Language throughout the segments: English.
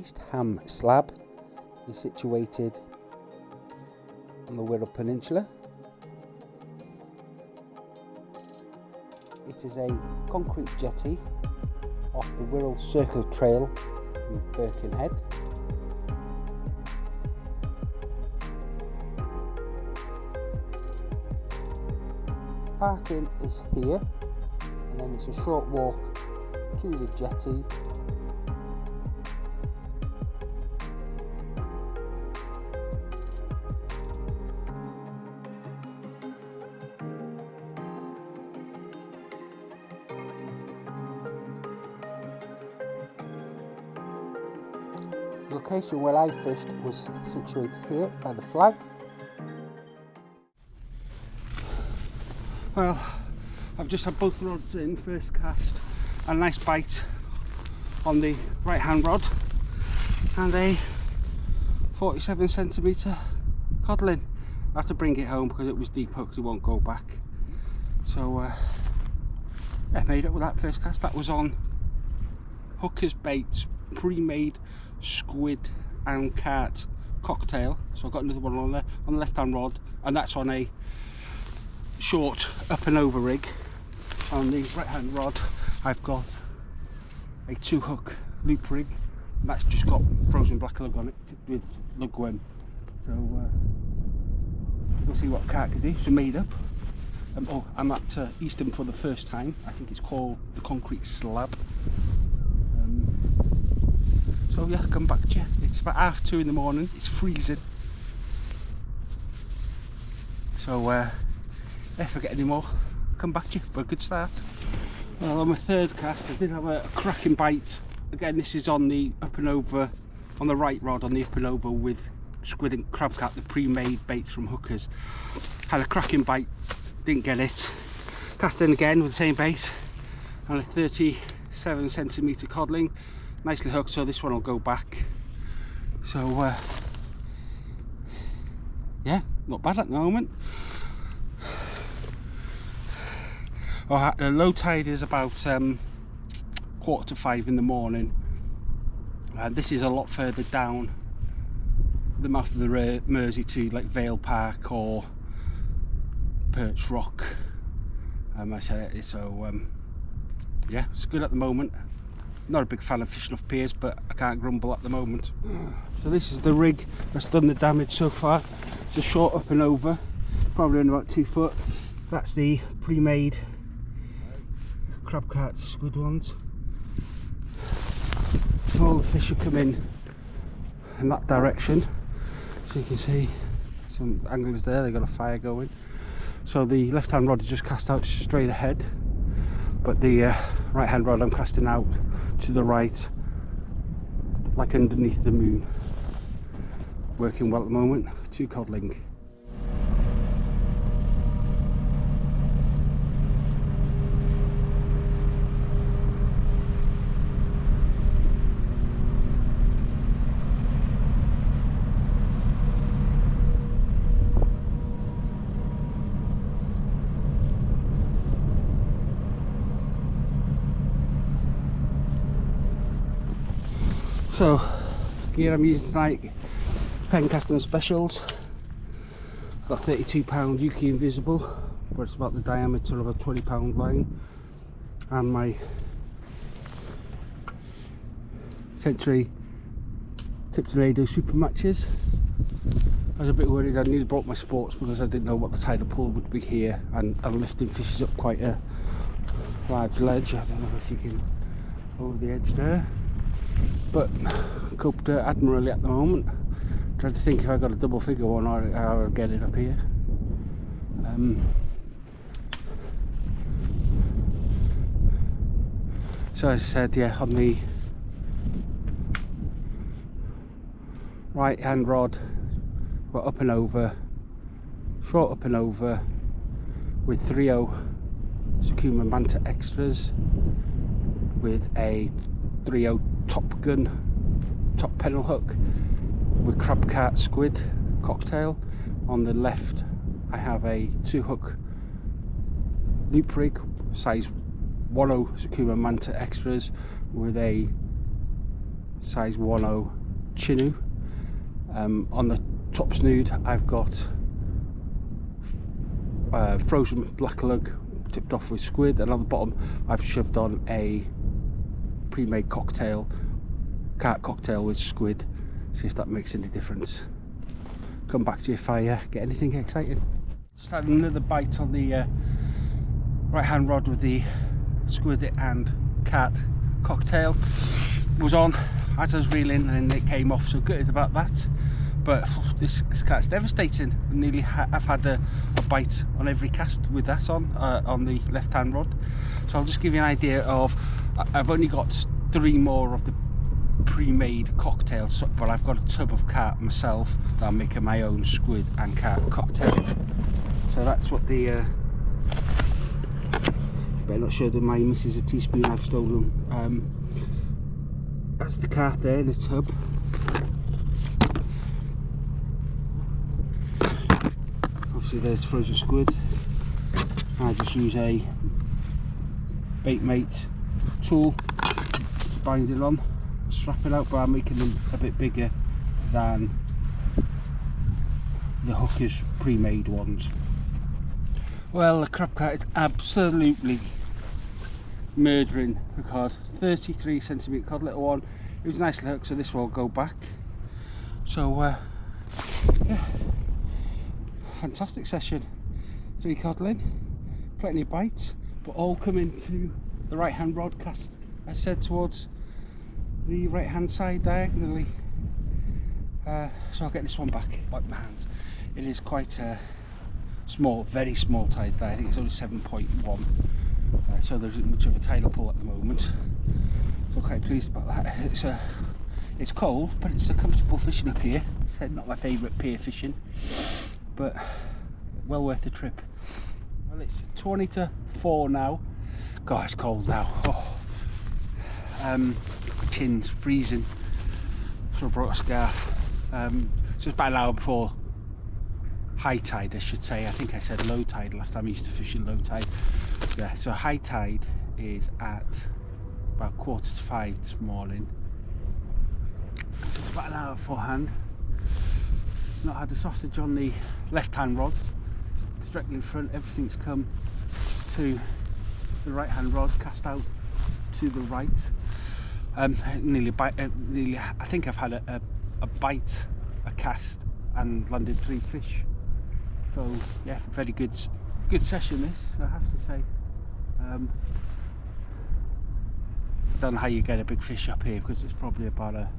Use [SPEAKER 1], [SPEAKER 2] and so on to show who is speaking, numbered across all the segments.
[SPEAKER 1] Eastham Slab is situated on the Wirral Peninsula. It is a concrete jetty off the Wirral Circle Trail in Birkenhead. Parking is here, and then it's a short walk to the jetty. The location where I fished was situated here by the flag.
[SPEAKER 2] Well, I've just had both rods in, first cast, and a nice bite on the right hand rod and a 47cm codling. I had to bring it home because it was deep hooked, it won't go back. So yeah, made it with that first cast. That was on Hooker's Baits pre-made squid and carp cocktail. So I've got another one on the left hand rod, and that's on a short up and over rig. On the right hand rod I've got a 2-hook loop rig, and that's just got frozen black lug on it with lug worm. So we'll see what carp can do. So made up. I'm at Eastham for the first time. I think it's called the Concrete Slab. So yeah, come back to you. It's about 2:30 in the morning. It's freezing. So if I get any more, come back to you. But a good start. Well, on my third cast, I did have a cracking bite. Again, this is on the up and over, on the right rod, on the up and over with squid and crab carp, the pre-made baits from Hookers. Had a cracking bite, didn't get it. Cast in again with the same bait, and a 37cm codling, nicely hooked. So this one will go back. So yeah, not bad at the moment. The low tide is about 4:45 in the morning, and this is a lot further down the mouth of the Mersey to like Vale Park or Perch Rock. I said it, so yeah, it's good at the moment. Not a big fan of fishing off piers, but I can't grumble at the moment. So this is the rig that's done the damage so far. It's a short up and over, probably only about 2 foot. That's the pre-made crab carp squid ones. So all the fish are coming in that direction. So you can see some anglers there, they've got a fire going. So the left hand rod is just cast out straight ahead, but the right hand rod I'm casting out to the right, like underneath the moon. Working well at the moment. 2 codling. So gear I'm using tonight, pen casting specials. I've got 32-pound UK Invisible, where it's about the diameter of a 20-pound line, and my Century Tips and Radio Super Matches. I was a bit worried. I nearly brought my sports because I didn't know what the tidal pull would be here, and I'm lifting fishes up quite a large ledge. I don't know if you can over the edge there, but coped admirably at the moment. Trying to think if I got a double figure one or I'll get it up here. So as I said, yeah, on the right hand rod, we're up and over, short up and over with 3/0 Sakuma Manta extras with a 3/0 Top Gun top pedal hook with crab carp squid cocktail. On the left I have a 2-hook loop rig, size 1/0 Sakuma Manta extras with a size 10 chinook. On the top snood I've got frozen black lug tipped off with squid, and on the bottom I've shoved on a pre-made cocktail, carp cocktail with squid. See if that makes any difference. Come back to you if I get anything exciting. Just had another bite on the right hand rod with the squid and carp cocktail. It was on as I was reeling and it came off, so good about that. But this cat's devastating. I've had a bite on every cast with that on the left hand rod. So I'll just give you an idea of, I've only got 3 more of the pre-made cocktails, but I've got a tub of carp myself that I'm making my own squid and carp cocktail. So that's what the better not show them my missus a teaspoon I've stolen. That's the carp there in the tub. Obviously there's frozen squid. I just use a bait mate tool to bind it on, strap it out, but I'm making them a bit bigger than the Hooker's pre-made ones. Well, the crab cat is absolutely murdering the cod. 33cm cod, little one. It was a nice little hook, so this will go back. So yeah, fantastic session. 3 codling, plenty of bites, but all coming to the right hand rod cast, I said, towards the right hand side diagonally. So I'll get this one back, wipe my hands. It is quite a small, very small tide there. I think it's only 7.1, so there isn't much of a tidal pull at the moment. So quite pleased about that. It's cold, but it's a comfortable fishing up here. It's not my favourite pier fishing, but well worth the trip. Well, it's 20 to 4 now. God, it's cold now. Oh. Chin's freezing, so I brought a scarf. So it's about an hour before high tide, I should say. I think I said low tide last time I used to fish in low tide. Yeah, so high tide is at about 4:45 this morning. So it's about an hour beforehand. Not had the sausage on the left hand rod, it's directly in front. Everything's come to the right hand rod, cast out to the right. I think I've had a bite, a cast, and landed 3 fish. So yeah, very good session this, I have to say. Don't know how you get a big fish up here, because it's probably about a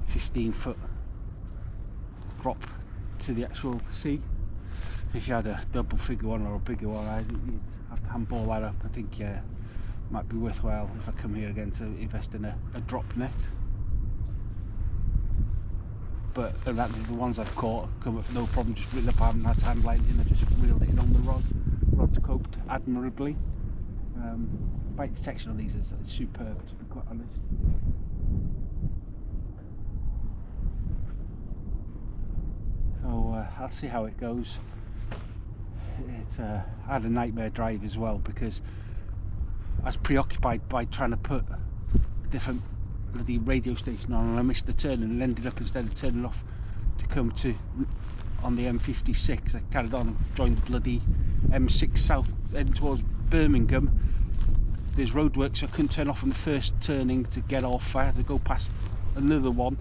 [SPEAKER 2] 15-foot drop to the actual sea. If you had a double figure one or a bigger one, you'd have to handball that up. I think might be worthwhile if I come here again to invest in a drop net. But the ones I've caught come up no problem, just reeled up, I haven't had time lining in, I just reeled it in on the rod. Rod's coped admirably. Bite detection on these is superb, to be quite honest. So I'll see how it goes. I had a nightmare drive as well, because I was preoccupied by trying to put a different bloody radio station on, and I missed the turn and ended up, instead of turning off to come to on the M56, I carried on and joined the bloody M6 south heading towards Birmingham. There's roadworks, so I couldn't turn off on the first turning to get off. I had to go past another one,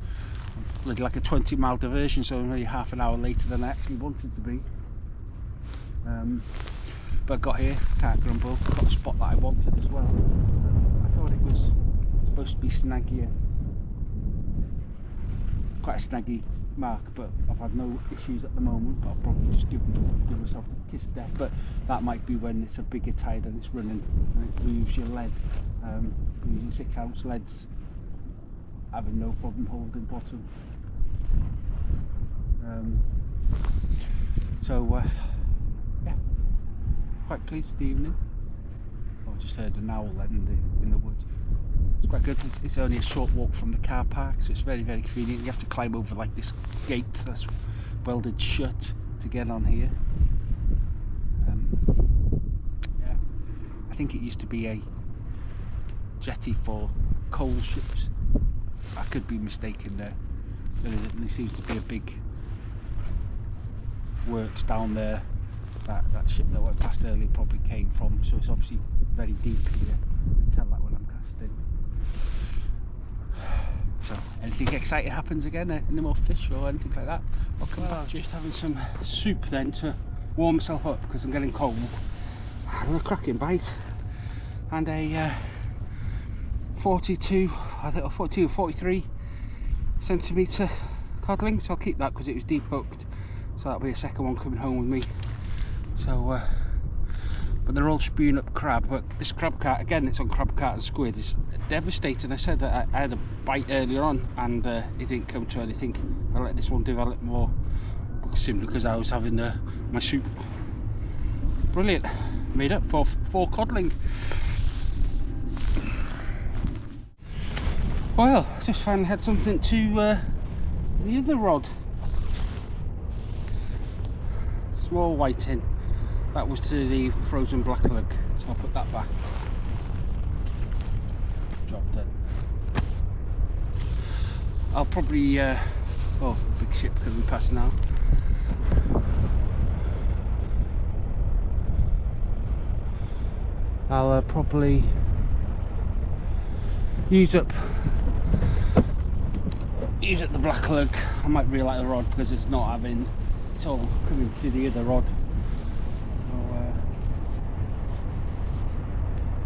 [SPEAKER 2] bloody like a 20-mile diversion, so only half an hour later than I actually wanted to be. But I got here, can't grumble, got the spot that I wanted as well. I thought it was supposed to be snaggier, quite a snaggy mark, but I've had no issues at the moment. But I'll probably just give myself a kiss of death, but that might be when it's a bigger tide and it's running and it moves your lead. Using 6-ounce leads, having no problem holding bottom. Yeah, quite pleased with the evening. I just heard an owl then in the woods. It's quite good. It's only a short walk from the car park, so it's very, very convenient. You have to climb over like this gate that's welded shut to get on here. Yeah, I think it used to be a jetty for coal ships, I could be mistaken there. There seems to be a big works down there. That ship that went past earlier probably came from, so it's obviously very deep here. I can tell that when I'm casting. So, anything exciting happens again, any more fish or anything like that, I'll come back. Just having some soup then to warm myself up because I'm getting cold. Had a cracking bite and a 42, I think, or 42 or 43 centimetre codling, so I'll keep that because it was deep hooked, so that'll be a second one coming home with me. So but they're all spewing up crab, but this crab cart, again, it's on crab cart and squid, is devastating. I said that I had a bite earlier on and it didn't come to anything. I let this one develop more simply because I was having my soup. Brilliant, made up for 4 codling. Well, just finally had something to the other rod. Small whiting. That was to the frozen black lug, so I'll put that back. Job done. I'll probably, oh, big ship coming past now. I'll probably use up the black lug. I might reel out the rod because it's not having, it's all coming to the other rod.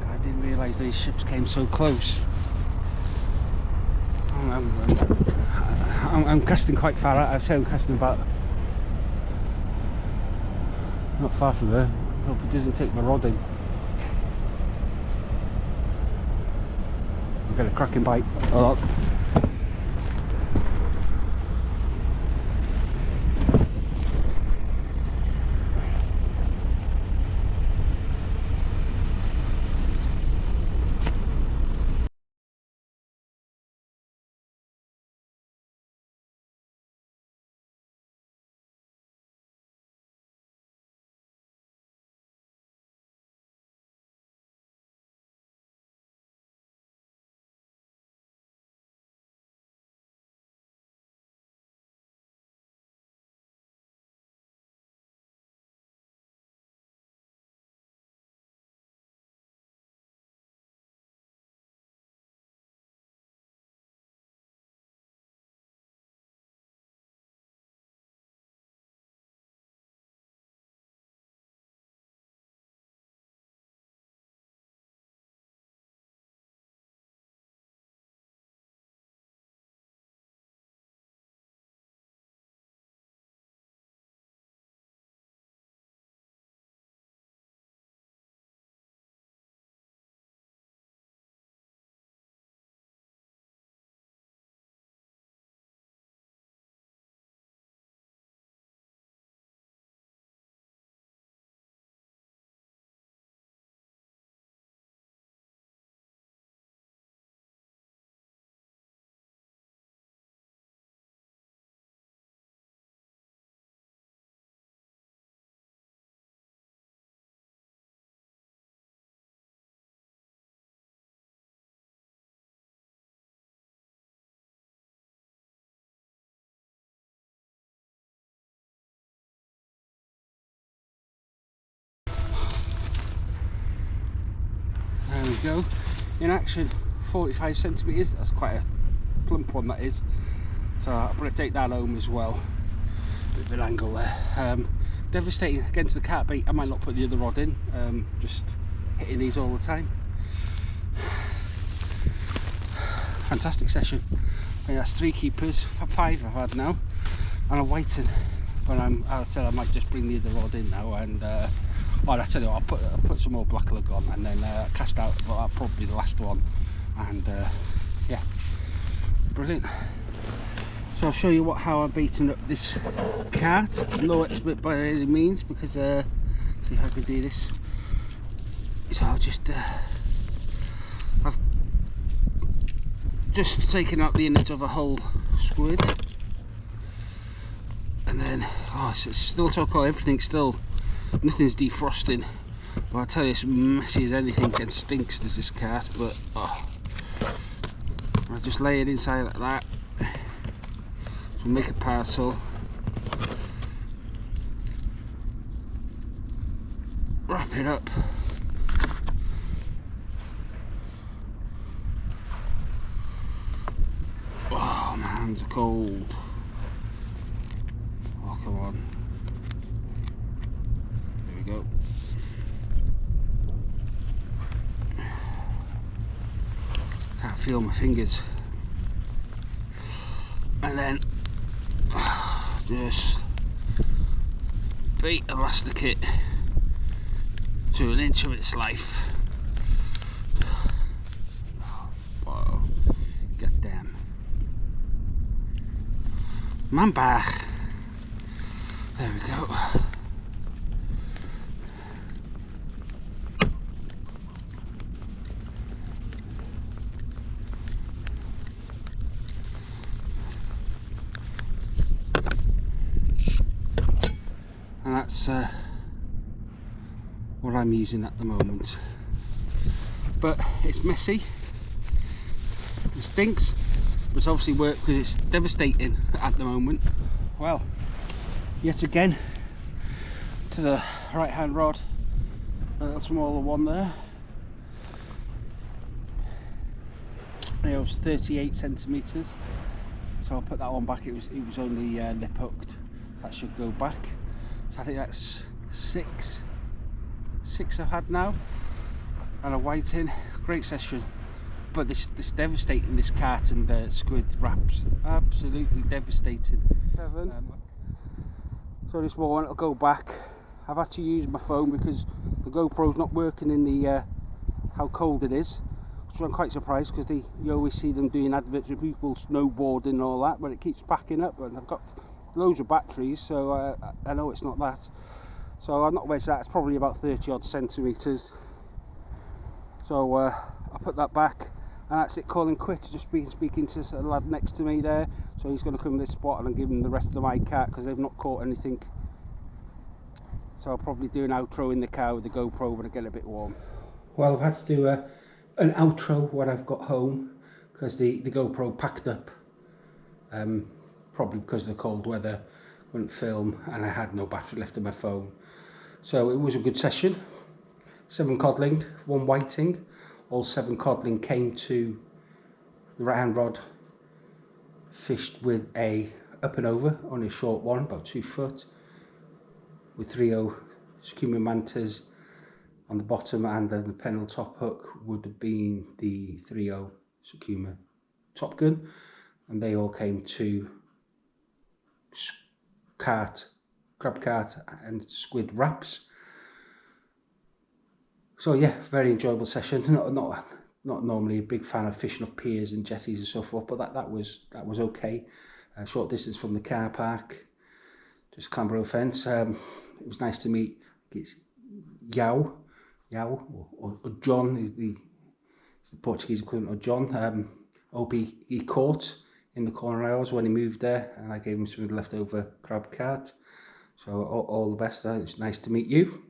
[SPEAKER 2] I didn't realise these ships came so close. I'm casting quite far out. I'd say I'm casting about, not far from there. Hope it doesn't take my rod in. I'll get a cracking bite. Oh. There we go, in action, 45 centimetres, that's quite a plump one that is, so I'm going to take that home as well. Bit of an angle there. Devastating against the cat bait. I might not put the other rod in, just hitting these all the time. Fantastic session. I think that's 3 keepers, 5 I've had now, and a whiting, but I said I might just bring the other rod in now and I tell you what, I'll put some more black lug on and then cast out, but that'll probably be the last one. And yeah, brilliant. So I'll show you how I'm beating up this cart. No expert by any means, because see how I can do this. So I'll just I've just taken out the innards of a whole squid, and then so it's still so cold, everything's still, nothing's defrosting, but I tell you, it's messy as anything and stinks, this cart. But right, I just lay it inside like that. So we'll make a parcel. Wrap it up. Oh, my hands are cold. Oh, come on. There we go. Can't feel my fingers. And then just beat elasticate to an inch of its life. Wow, god damn. Man back. There we go. And that's what I'm using at the moment. But it's messy, it stinks, but it's obviously worked because it's devastating at the moment. Well, yet again to the right hand rod, a little smaller one there. It was 38 centimetres, so I'll put that one back. It was only lip hooked. That should go back. So I think that's six I've had now, and a whiting. Great session, but this devastating, this carp and squid wraps, absolutely devastating.
[SPEAKER 1] Kevin, so this one will go back. I've had to use my phone because the GoPro's not working in the how cold it is, so I'm quite surprised because you always see them doing adverts with people snowboarding and all that, but it keeps backing up, and I've got loads of batteries, so I know it's not that. So I'm not wedged that, it's probably about 30 odd centimetres. So I'll put that back, and that's it, calling quits. Just been speaking to a lad next to me there, so he's going to come to this spot and I'll give him the rest of my cat because they've not caught anything. So I'll probably do an outro in the car with the GoPro when I get a bit warm. Well, I've had to do an outro when I've got home because the GoPro packed up. Probably because of the cold weather, couldn't film, and I had no battery left in my phone. So it was a good session. 7 codling, 1 whiting. All 7 codling came to the right hand rod, fished with a up and over on a short one, about 2 foot, with 3/0 Scuma mantas on the bottom, and then the pennel top hook would have been the 3/0 Scuma Top Gun, and they all came to crab cart and squid wraps. So yeah, very enjoyable session. Not normally a big fan of fishing off piers and jetties and so forth, but that was okay. Short distance from the car park, just clamber over fence. It was nice to meet Yao or John is the Portuguese equivalent of John. Hope he caught in the corner hours when he moved there, and I gave him some of the leftover crab cart. So all the best. It's nice to meet you.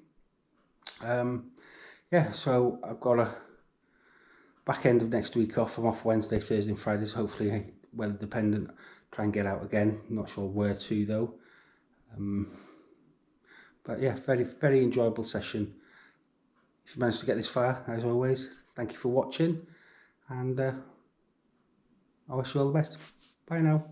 [SPEAKER 1] Yeah, so I've got a back end of next week off. I'm off Wednesday, Thursday and Fridays, hopefully weather dependent. Try and get out again, not sure where to though. But yeah, very, very enjoyable session. If you managed to get this far, as always, thank you for watching, and I wish you all the best. Bye now.